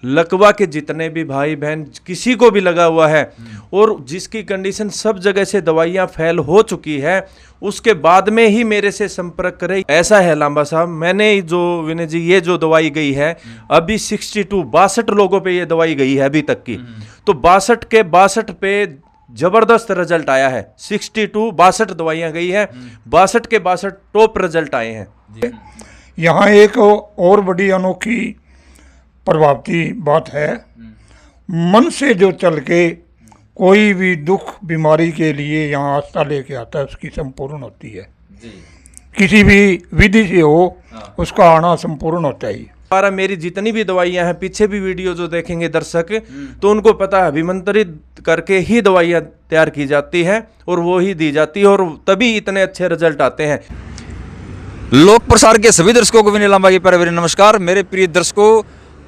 लकवा के जितने भी भाई बहन किसी को भी लगा हुआ है और जिसकी कंडीशन सब जगह से दवाइयां फेल हो चुकी है, उसके बाद में ही मेरे से संपर्क करें। ऐसा है लांबा साहब, मैंने जो विनय जी ये जो दवाई गई है अभी 62 लोगों पे ये दवाई गई है अभी तक की, तो 62 पे जबरदस्त रिजल्ट आया है। 62 दवाइयां गई है, 62 के 62 टॉप रिजल्ट आए हैं। यहाँ एक और बड़ी अनोखी प्रभावती बात है, मन से जो चल के कोई भी दुख बीमारी के लिए यहाँ आस्था लेके आता है उसकी संपूर्ण होती है जी। किसी भी विधि से हो उसका आना संपूर्ण होता ही। हमारा मेरी जितनी भी दवाइयां हैं, पीछे भी वीडियो जो देखेंगे दर्शक तो उनको पता है अभिमंत्रित करके ही दवाइयां तैयार की जाती है और वो ही दी जाती है और तभी इतने अच्छे रिजल्ट आते हैं। लोक प्रसार के सभी दर्शकों को विनय लांबा की प्यारे नमस्कार। मेरे प्रिय दर्शकों,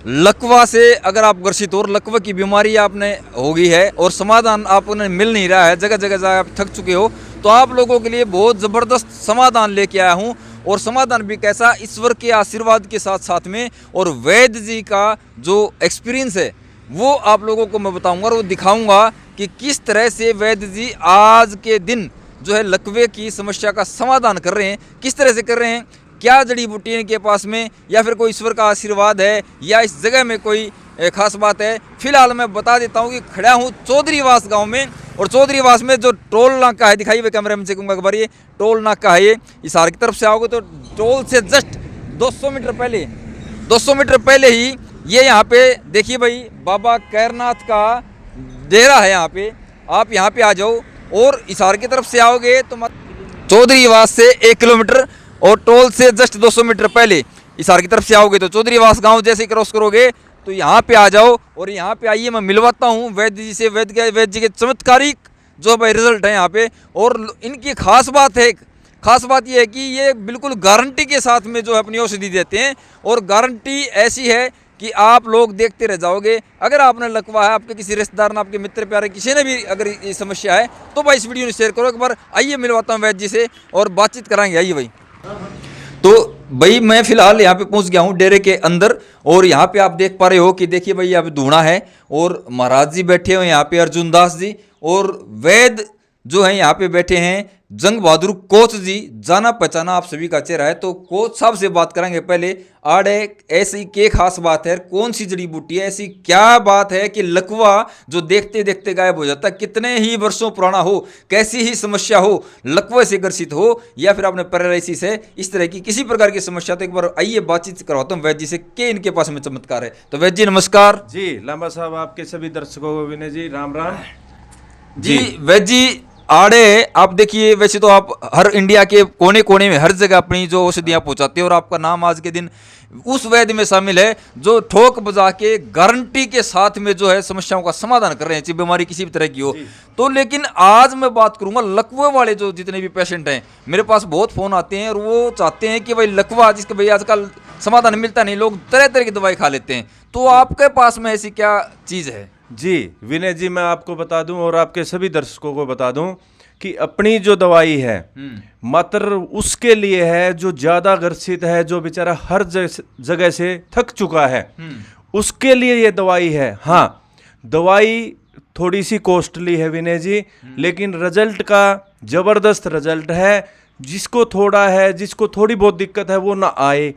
लकवा से अगर आप ग्रसित हो और लकवा की बीमारी आपने हो गई है और समाधान आपको मिल नहीं रहा है, जगह जगह आप थक चुके हो, तो आप लोगों के लिए बहुत ज़बरदस्त समाधान लेके आया हूँ। और समाधान भी कैसा, ईश्वर के आशीर्वाद के साथ साथ में और वैद्य जी का जो एक्सपीरियंस है वो आप लोगों को मैं बताऊंगा और वो दिखाऊंगा कि किस तरह से वैद्य जी आज के दिन जो है लकवे की समस्या का समाधान कर रहे हैं, किस तरह से कर रहे हैं, क्या जड़ी बूटी इनके पास में, या फिर कोई ईश्वर का आशीर्वाद है, या इस जगह में कोई खास बात है। फिलहाल मैं बता देता हूँ कि खड़ा हूँ चौधरीवास गांव में, और चौधरीवास में जो टोल नाका है, दिखाइए कैमरे में से कहूँगा एक बार, ये टोल नाका है। ये हिसार की तरफ से आओगे तो टोल से जस्ट 200 मीटर पहले ही ये यहाँ पे देखिए भाई बाबा कैरनाथ का डेरा है। यहाँ पे आप यहाँ पे आ जाओ और हिसार की तरफ से आओगे तो चौधरीवास से 1 किलोमीटर और टोल से जस्ट 200 मीटर पहले हिसार की तरफ से आओगे तो चौधरीवास गांव जैसे क्रॉस करोगे तो यहाँ पे आ जाओ और यहाँ पे आइए, मैं मिलवाता हूँ वैद्य जी से। वैद्य जी के चमत्कारिक जो भाई रिजल्ट है यहाँ पे, और इनकी खास बात ये है कि ये बिल्कुल गारंटी के साथ में जो है अपनी औषधि देते हैं, और गारंटी ऐसी है कि आप लोग देखते रह जाओगे। अगर आपने लकवा है, आपके किसी रिश्तेदार ने, आपके मित्र प्यारे किसी ने भी अगर ये समस्या है तो भाई इस वीडियो में शेयर करो एक बार। आइए मिलवाता हूँ वैद्य जी से और बातचीत कराएंगे। आइए भाई। तो भाई मैं फिलहाल यहाँ पे पहुँच गया हूँ डेरे के अंदर, और यहाँ पे आप देख पा रहे हो कि देखिए भाई यहाँ पे धूना है और महाराज जी बैठे हुए यहाँ पे, अर्जुन दास जी, और वैद्य जो है यहाँ पे बैठे हैं जंग बहादुर कोच जी, जाना पहचाना आप सभी का चेहरा है। तो कोच साहब से बात करेंगे पहले। आड़े ऐसी क्या खास बात है, कौन सी जड़ी बूटी है, ऐसी क्या बात है कि लकवा जो देखते देखते गायब हो जाता है, कितने ही वर्षों पुराना हो, कैसी ही समस्या हो, लकवे से ग्रसित हो या फिर आपने पैरालिसिस है, इस तरह की किसी प्रकार की समस्या, तो एक बार आइए बातचीत करवाता हूँ वैद्य जी से कि इनके पास में चमत्कार है। तो वैद्य जी नमस्कार। जी लांबा साहब, आपके सभी दर्शकों को विनय जी राम राम जी। वैद्य जी आड़े आप देखिए, वैसे तो आप हर इंडिया के कोने कोने में हर जगह अपनी जो औषधियाँ पहुँचाते हैं, और आपका नाम आज के दिन उस वैद्य में शामिल है जो ठोक बजा के गारंटी के साथ में जो है समस्याओं का समाधान कर रहे हैं, चाहे बीमारी किसी भी तरह की हो। तो लेकिन आज मैं बात करूंगा लकवे वाले जो जितने भी पेशेंट हैं, मेरे पास बहुत फ़ोन आते हैं और वो चाहते हैं कि भाई लकवा, जिसके भाई आजकल समाधान मिलता नहीं, लोग तरह तरह की दवाई खा लेते हैं, तो आपके पास में ऐसी क्या चीज़ है? जी विनय जी, मैं आपको बता दूं और आपके सभी दर्शकों को बता दूं कि अपनी जो दवाई है मात्र उसके लिए है जो ज्यादा ग्रसित है, जो बेचारा हर जगह से थक चुका है, उसके लिए ये दवाई है। हाँ, दवाई थोड़ी सी कॉस्टली है विनय जी, लेकिन रिजल्ट का जबरदस्त रिजल्ट है। जिसको थोड़ा है, जिसको थोड़ी बहुत दिक्कत है वो ना आए,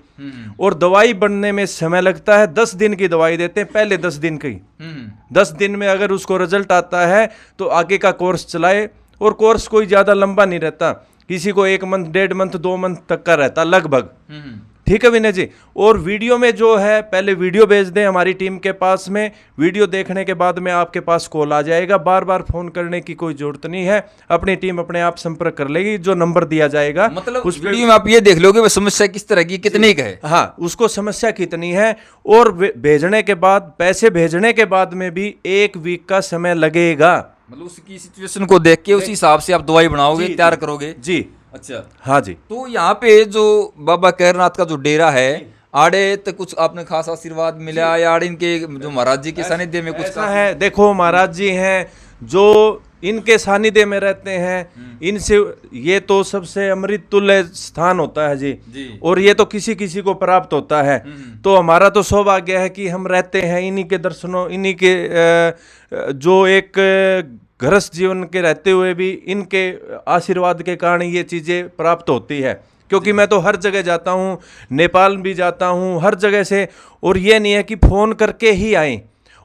और दवाई बनने में समय लगता है। 10 दिन की दवाई देते हैं, पहले 10 दिन की। 10 दिन में अगर उसको रिजल्ट आता है तो आगे का कोर्स चलाए, और कोर्स कोई ज़्यादा लंबा नहीं रहता, किसी को 1 मंथ, 1.5 मंथ, 2 मंथ तक का रहता लगभग। ठीक है विनय जी। और वीडियो में जो है, पहले वीडियो भेज दें हमारी टीम के पास में, वीडियो देखने के बाद में आपके पास कॉल आ जाएगा, बार बार फोन करने की कोई जरूरत नहीं है, अपनी टीम अपने आप संपर्क कर लेगी, जो नंबर दिया जाएगा मतलब उस वीडियो में आप ये देख लोगे समस्या किस तरह की, कितनी का है। हाँ, उसको समस्या कितनी है, और भेजने के बाद, पैसे भेजने के बाद में भी 1 वीक का समय लगेगा। मतलब उसकी सिचुएशन को देख के उसी हिसाब से आप दवाई बनाओगे, तैयार करोगे। जी अच्छा, हाँ जी। तो यहाँ पे जो बाबा कैरनाथ का जो डेरा है, आड़े तो कुछ आपने खास आशीर्वाद मिला, या आड़े इनके जो महाराज जी के सानिध्य में कुछ ऐसा है? देखो, महाराज जी हैं जो इनके सानिध्य में रहते हैं, इनसे ये तो सबसे अमृत तुल्य स्थान होता है जी, और ये तो किसी किसी को प्राप्त होता है। तो हमारा तो सौभाग्य है कि हम रहते हैं इन्हीं के दर्शनों, इन्हीं के जो एक गृहस्थ जीवन के रहते हुए भी इनके आशीर्वाद के कारण ये चीज़ें प्राप्त होती है। क्योंकि मैं तो हर जगह जाता हूँ, नेपाल भी जाता हूँ, हर जगह से, और ये नहीं है कि फ़ोन करके ही आए।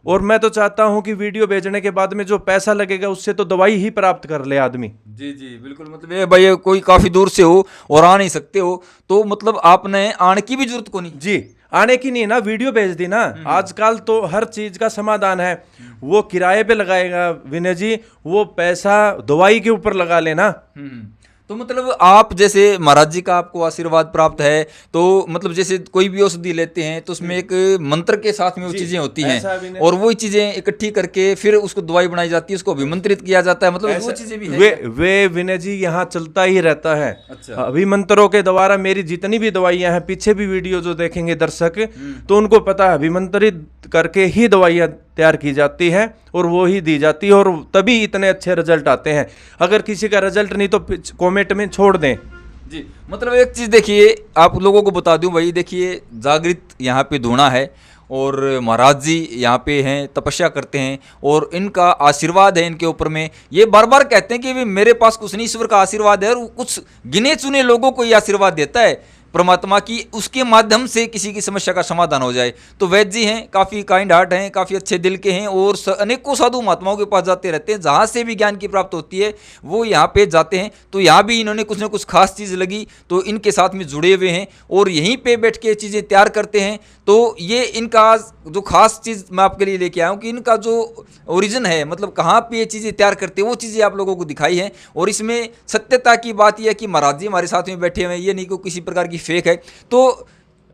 और मैं तो चाहता हूं कि वीडियो भेजने के बाद में जो पैसा लगेगा उससे तो दवाई ही प्राप्त कर ले आदमी। जी जी बिल्कुल, मतलब ये भाई कोई काफी दूर से हो और आ नहीं सकते हो तो मतलब आपने आने की भी जरूरत को नहीं जी, आने की नहीं ना, वीडियो भेज दी ना। आजकल तो हर चीज का समाधान है। वो किराए पे लगाएगा विनय जी, वो पैसा दवाई के ऊपर लगा लेना। तो मतलब आप जैसे महाराज जी का आपको आशीर्वाद प्राप्त है, तो मतलब जैसे कोई भी औषधि लेते हैं तो उसमें एक मंत्र के साथ में वो चीजें होती हैं और वही चीजें इकट्ठी करके फिर उसको दवाई बनाई जाती है, उसको अभिमंत्रित किया जाता है, मतलब वो चीजें भी वे विनय जी यहाँ चलता ही रहता है। अच्छा। अभिमंत्रों के द्वारा मेरी जितनी भी दवाइयां हैं, पीछे भी वीडियो जो देखेंगे दर्शक तो उनको पता है, अभिमंत्रित करके ही दवाइयां तैयार की जाती है और वो ही दी जाती है, और तभी इतने अच्छे रिजल्ट आते हैं। अगर किसी का रिजल्ट नहीं तो कमेंट में छोड़ दें जी। मतलब एक चीज़ देखिए, आप लोगों को बता दूं भाई, देखिए जागृत यहाँ पे धूना है और महाराज जी यहाँ पे हैं, तपस्या करते हैं और इनका आशीर्वाद है इनके ऊपर में। ये बार बार कहते हैं कि मेरे पास कुछ नहीं, ईश्वर का आशीर्वाद है, और कुछ गिने चुने लोगों को ये आशीर्वाद देता है परमात्मा की, उसके माध्यम से किसी की समस्या का समाधान हो जाए। तो वैद्य जी हैं, काफ़ी काइंड हार्ट हैं, काफ़ी अच्छे दिल के हैं और अनेकों साधु महात्माओं के पास जाते रहते हैं। जहाँ से भी ज्ञान की प्राप्त होती है वो यहाँ पे जाते हैं। तो यहाँ भी इन्होंने कुछ ना कुछ खास चीज़ लगी तो इनके साथ में जुड़े हुए हैं और यहीं पे बैठ के चीज़ें तैयार करते हैं। तो ये इनका जो खास चीज़ मैं आपके लिए लेके आया हूँ कि इनका जो ओरिजिन है, मतलब कहाँ पे ये चीज़ें तैयार करते हैं, वो चीज़ें आप लोगों को दिखाई है। और इसमें सत्यता की बात यह है कि महाराज जी हमारे साथ में बैठे हुए हैं, ये नहीं कि किसी प्रकार की फेक है। तो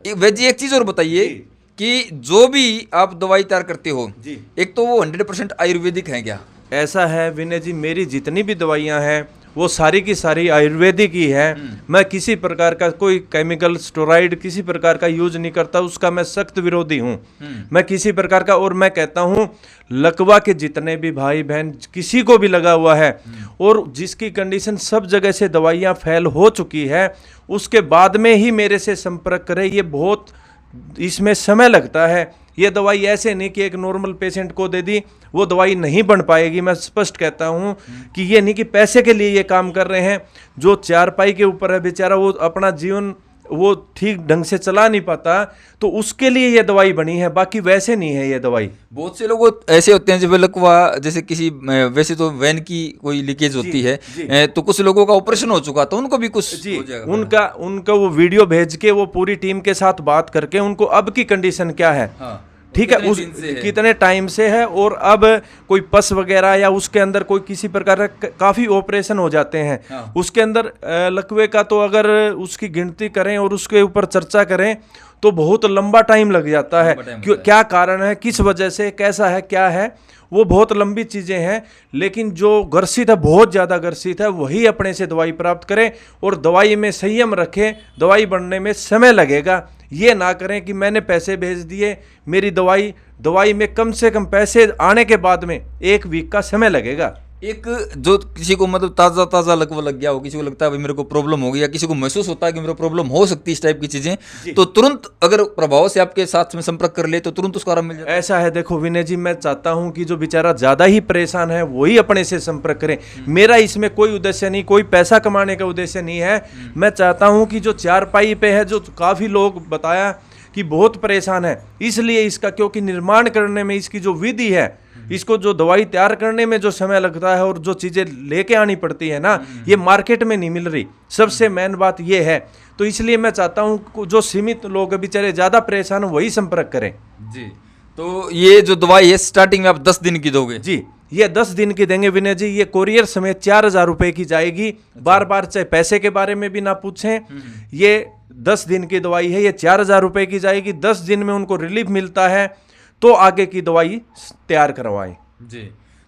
वैद्य जी एक चीज़ और बताइए कि जो भी आप दवाई तैयार करते हो जी, एक तो वो 100% आयुर्वेदिक है क्या? ऐसा है विनय जी, मेरी जितनी भी दवाइयाँ हैं वो सारी की सारी आयुर्वेदिक ही है। मैं किसी प्रकार का कोई केमिकल स्टेरॉइड किसी प्रकार का यूज नहीं करता, उसका मैं सख्त विरोधी हूँ। मैं किसी प्रकार का, और मैं कहता हूँ लकवा के जितने भी भाई बहन किसी को भी लगा हुआ है और जिसकी कंडीशन सब जगह से दवाइयाँ फैल हो चुकी है, उसके बाद में ही मेरे से संपर्क करें। ये बहुत इसमें समय लगता है। ये दवाई ऐसे नहीं कि एक नॉर्मल पेशेंट को दे दी वो दवाई नहीं बन पाएगी। मैं स्पष्ट कहता हूँ कि ये नहीं कि पैसे के लिए ये काम कर रहे हैं। जो चारपाई के ऊपर है बेचारा, वो अपना जीवन वो ठीक ढंग से चला नहीं पाता, तो उसके लिए ये दवाई बनी है, बाकी वैसे नहीं है ये दवाई। बहुत से लोग ऐसे होते हैं जब लकवा जैसे किसी, वैसे तो वैन की कोई लीकेज होती है तो कुछ लोगों का ऑपरेशन हो चुका तो उनको भी कुछ जी, उनका वो वीडियो भेज के वो पूरी टीम के साथ बात करके उनको अब की कंडीशन क्या है, ठीक है, उस कितने टाइम से है, और अब कोई पस वगैरह या उसके अंदर कोई किसी प्रकार का काफ़ी ऑपरेशन हो जाते हैं उसके अंदर लकवे का। तो अगर उसकी गिनती करें और उसके ऊपर चर्चा करें तो बहुत लंबा टाइम लग जाता है। क्यों, क्या कारण है, किस वजह से, कैसा है, क्या है, वो बहुत लंबी चीज़ें हैं। लेकिन जो ग्रसित है, बहुत ज़्यादा ग्रसित है, वही अपने से दवाई प्राप्त करें और दवाई में संयम रखें। दवाई बनने में समय लगेगा, ये ना करें कि मैंने पैसे भेज दिए, मेरी दवाई में कम से कम पैसे आने के बाद में 1 वीक का समय लगेगा। एक जो किसी को मतलब ताज़ा लकवा लग गया हो, किसी को लगता है भाई मेरे को प्रॉब्लम हो गई, या किसी को महसूस होता है कि मेरे को प्रॉब्लम हो सकती है, इस टाइप की चीज़ें, तो तुरंत अगर प्रभाव से आपके साथ में संपर्क कर ले तो तुरंत उसका आराम मिल जाए। ऐसा है, देखो विनय जी, मैं चाहता हूं कि जो बेचारा ज़्यादा ही परेशान है वही अपने से संपर्क करें। मेरा इसमें कोई उद्देश्य नहीं, कोई पैसा कमाने का उद्देश्य नहीं है। मैं चाहता हूँ कि जो चारपाई पे है, जो काफ़ी लोग बताया कि बहुत परेशान है, इसलिए इसका, क्योंकि निर्माण करने में इसकी जो विधि है, इसको जो दवाई तैयार करने में जो समय लगता है और जो चीज़ें लेके आनी पड़ती है ना, ये मार्केट में नहीं मिल रही। सबसे मेन बात ये है। तो इसलिए मैं चाहता हूँ जो सीमित लोग बेचारे ज़्यादा परेशान हो वही संपर्क करें जी। तो ये जो दवाई है स्टार्टिंग में आप 10 दिन की दोगे? जी, ये 10 दिन की देंगे विनय जी। ये कोरियर समेत 4000 रुपये की जाएगी। बार बार चाहे पैसे के बारे में भी ना पूछें, ये 10 दिन की दवाई है, ये 4000 रुपये की जाएगी। 10 दिन में उनको रिलीफ मिलता है तो आगे की दवाई तैयार करवाएं जी।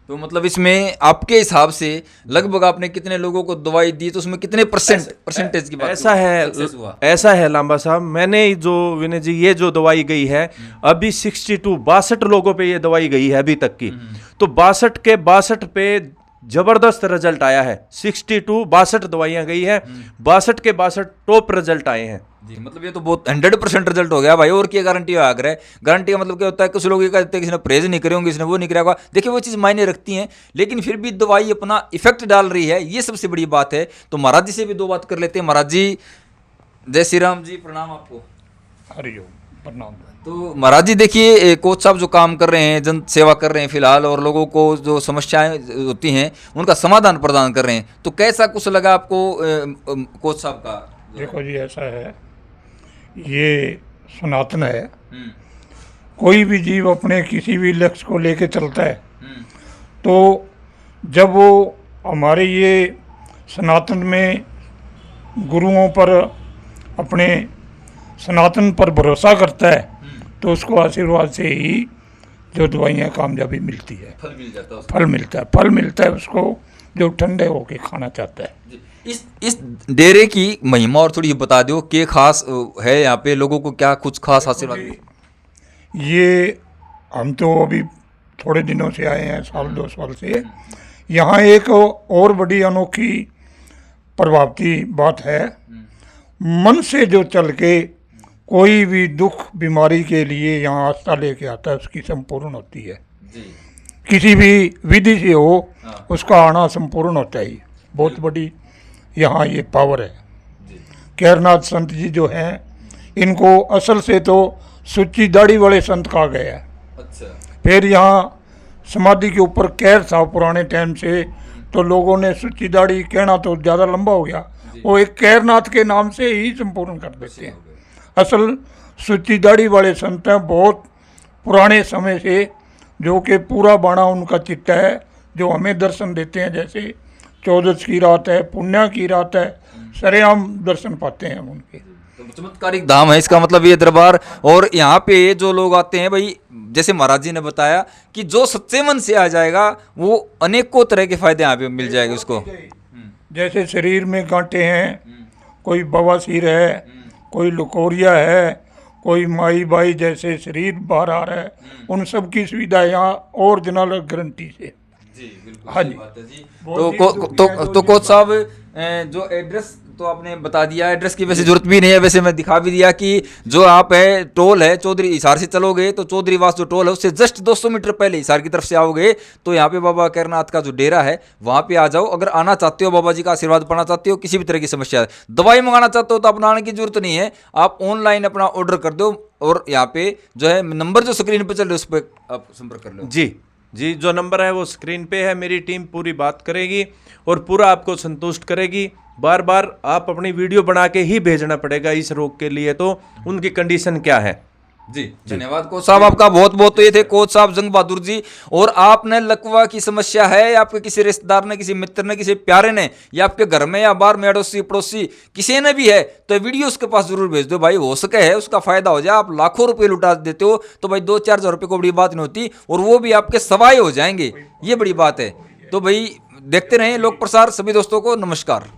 तो मतलब इसमें आपके हिसाब से लगभग आपने कितने लोगों को दवाई दी, तो उसमें कितने परसेंटेज की बात? ऐसा है लांबा साहब, मैंने जो विनय जी ये जो दवाई गई है अभी 62 लोगों पे ये दवाई गई है अभी तक की। तो 62 के 62 पे जबरदस्त रिजल्ट आया है। 62 दवाइयां गई है, 62 के 62 टॉप रिजल्ट आए हैं जी। मतलब ये तो बहुत 100% रिजल्ट हो गया भाई। और क्या गारंटी है आग्रह? गारंटी का मतलब क्या होता है? कुछ लोग ये कहते हैं किसी ने परहेज नहीं करे होंगे, किसी ने वो नहीं करा होगा। देखिए वो चीज़ मायने रखती हैं, लेकिन फिर भी दवाई अपना इफेक्ट डाल रही है, ये सबसे बड़ी बात है। तो महाराज जी से भी 2 बात कर लेते हैं। महाराज जी जय श्री राम जी, प्रणाम आपको। हरिओम, प्रणाम। तो महाराज जी देखिए, कोच साहब जो काम कर रहे हैं, जन सेवा कर रहे हैं फिलहाल, और लोगों को जो समस्याएं होती हैं उनका समाधान प्रदान कर रहे हैं, तो कैसा कुछ लगा आपको कोच साहब का? देखो जी, ऐसा है, ये सनातन है। कोई भी जीव अपने किसी भी लक्ष्य को लेके चलता है, तो जब वो हमारे ये सनातन में गुरुओं पर, अपने सनातन पर भरोसा करता है, तो उसको आशीर्वाद से ही जो दवाइयाँ कामयाबी मिलती है, फल मिल जाता है, फल मिलता है उसको, जो ठंडे होके खाना चाहता है। इस डेरे की महिमा और थोड़ी बता दो, क्या खास है यहाँ पे, लोगों को क्या कुछ खास आशीर्वाद? ये हम तो अभी थोड़े दिनों से आए हैं, 1-2 साल से। यहाँ एक और बड़ी अनोखी प्रभावती बात है, मन से जो चल के कोई भी दुख बीमारी के लिए यहाँ आस्था लेके आता है, उसकी संपूर्ण होती है जी। किसी भी विधि से हो, उसका आना संपूर्ण होता है। बहुत बड़ी यहाँ ये पावर है। केरनाथ संत जी जो हैं, इनको असल से तो सुच्ची दाढ़ी वाले संत कहा गया है। अच्छा। फिर यहाँ समाधि के ऊपर कैर था पुराने टाइम से, तो लोगों ने सुच्ची दाढ़ी कहना तो ज़्यादा लंबा हो गया, वो एक कैरनाथ के नाम से ही संपूर्ण कर देते हैं। असल सुच्ची दाढ़ी वाले संत हैं, बहुत पुराने समय से, जो कि पूरा बाणा उनका चित्त है, जो हमें दर्शन देते हैं। जैसे 14 की रात है, पुण्या की रात है, सरेआम दर्शन पाते हैं हम उनके। तो चमत्कारिक धाम है इसका मतलब ये दरबार। और यहाँ पे जो लोग आते हैं भाई, जैसे महाराज जी ने बताया कि जो सच्चे मन से आ जाएगा वो अनेकों तरह के फायदे यहाँ पे मिल जाएंगे उसको। जैसे शरीर में गांठें हैं, कोई बवासीर है, कोई लुकोरिया है, कोई माई बाई जैसे शरीर बाहर आ रहा है, उन सब की सुविधा यहाँ ओरिजिनल गारंटी से। जी बिल्कुल। हाँ जी। बात है जी। तो कोच साहब, जो एड्रेस तो आपने बता दिया, एड्रेस की वैसे जरूरत भी नहीं है, वैसे मैं दिखा भी दिया कि जो आप है टोल है चौधरी, हिसार से चलोगे तो चौधरी वास जो टोल है उससे जस्ट 200 मीटर पहले हिसार की तरफ से आओगे तो यहाँ पे बाबा केरनाथ का जो डेरा है वहाँ पे आ जाओ। अगर आना चाहते हो, बाबा जी का आशीर्वाद पाना चाहते हो, किसी भी तरह की समस्या है, दवाई मंगाना चाहते हो, तो अपना आने की जरूरत नहीं है, आप ऑनलाइन अपना ऑर्डर कर दो और यहाँ पे जो है नंबर जो स्क्रीन पर चल रहे उस पर आप संपर्क कर लो। जी, जो नंबर है वो स्क्रीन पे है। मेरी टीम पूरी बात करेगी और पूरा आपको संतुष्ट करेगी। बार बार आप अपनी वीडियो बना के ही भेजना पड़ेगा इस रोग के लिए, तो उनकी कंडीशन क्या है। जी धन्यवाद कोच साहब आपका बहुत बहुत। तो ये थे कोच साहब जंग बहादुर जी। और आपने लकवा की समस्या है, या आपके किसी रिश्तेदार ने, किसी मित्र ने, किसी प्यारे ने, या आपके घर में या बाहर में अड़ोसी पड़ोसी किसी ने भी है, तो वीडियो उसके पास जरूर भेज दो भाई, हो सके है उसका फायदा हो जाए। आप लाखों रुपए लुटा देते हो तो भाई 2-4 हज़ार रुपये को बड़ी बात नहीं होती, और वो भी आपके सवाए हो जाएंगे, ये बड़ी बात है। तो भाई देखते रहें लोक प्रसार। सभी दोस्तों को नमस्कार।